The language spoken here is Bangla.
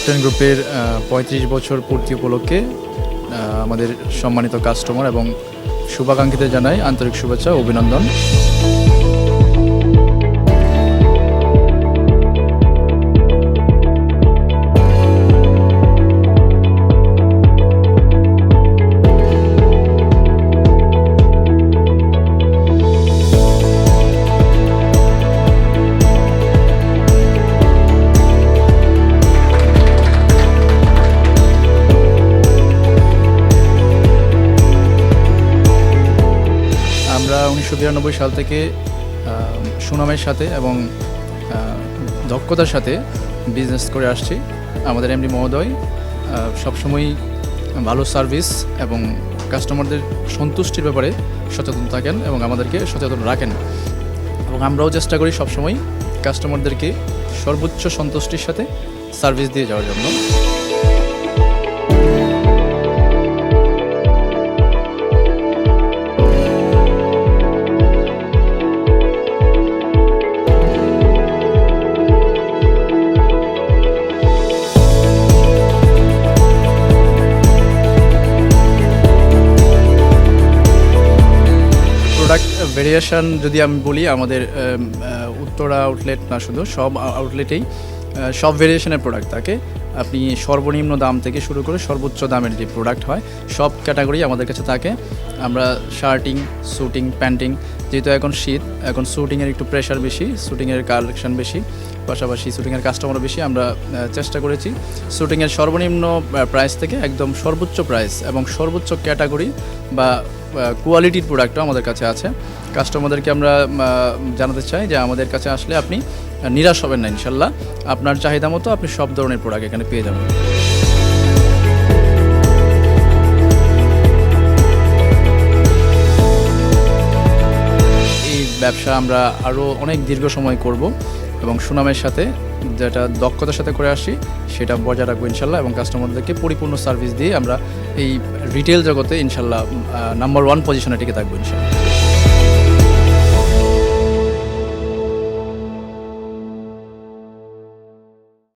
ক্যাপ্টেন গ্রুপের ৩৫ বছর পূর্তি উপলক্ষে আমাদের সম্মানিত কাস্টমার এবং শুভাকাঙ্ক্ষীদের জানাই আন্তরিক শুভেচ্ছা ও অভিনন্দন। আমরা ১৯৯২ সাল থেকে সুনামের সাথে এবং দক্ষতার সাথে বিজনেস করে আসছি। আমাদের এমডি মহোদয় সবসময়ই ভালো সার্ভিস এবং কাস্টমারদের সন্তুষ্টির ব্যাপারে সচেতন থাকেন এবং আমাদেরকে সচেতন রাখেন, এবং আমরাও চেষ্টা করি সবসময় কাস্টমারদেরকে সর্বোচ্চ সন্তুষ্টির সাথে সার্ভিস দিয়ে যাওয়ার জন্য। প্রোডাক্ট ভেরিয়েশন যদি আমি বলি, আমাদের উত্তরা আউটলেট না, শুধু সব আউটলেটেই সব ভেরিয়েশনের প্রোডাক্ট থাকে। আপনি সর্বনিম্ন দাম থেকে শুরু করে সর্বোচ্চ দামের যে প্রোডাক্ট হয় সব ক্যাটাগরি আমাদের কাছে থাকে। আমরা শার্টিং, স্যুটিং, প্যান্টিং, যেহেতু এখন শীত, এখন স্যুটিংয়ের একটু প্রেশার বেশি, স্যুটিংয়ের কালেকশন বেশি, পাশাপাশি স্যুটিংয়ের কাস্টমারও বেশি। আমরা চেষ্টা করেছি স্যুটিংয়ের সর্বনিম্ন প্রাইস থেকে একদম সর্বোচ্চ প্রাইস এবং সর্বোচ্চ ক্যাটাগরি বা কোয়ালিটির প্রোডাক্টও আমাদের কাছে আছে। কাস্টমারদেরকে আমরা জানাতে চাই যে আমাদের কাছে আসলে আপনি নিরাশ হবেন না, ইনশাল্লাহ আপনার চাহিদা মতো আপনি সব ধরনের প্রোডাক্ট এখানে পেয়ে যাবেন। এই ব্যবসা আমরা আরও অনেক দীর্ঘ সময় করব এবং সুনামের সাথে, যেটা দক্ষতার সাথে করে আসি সেটা বজায় রাখবো ইনশাল্লাহ, এবং কাস্টমারদেরকে পরিপূর্ণ সার্ভিস দিয়ে আমরা এই রিটেল জগতে ইনশাল্লাহ নাম্বার 1 পজিশনে টিকে থাকবো ইনশাল্লাহ।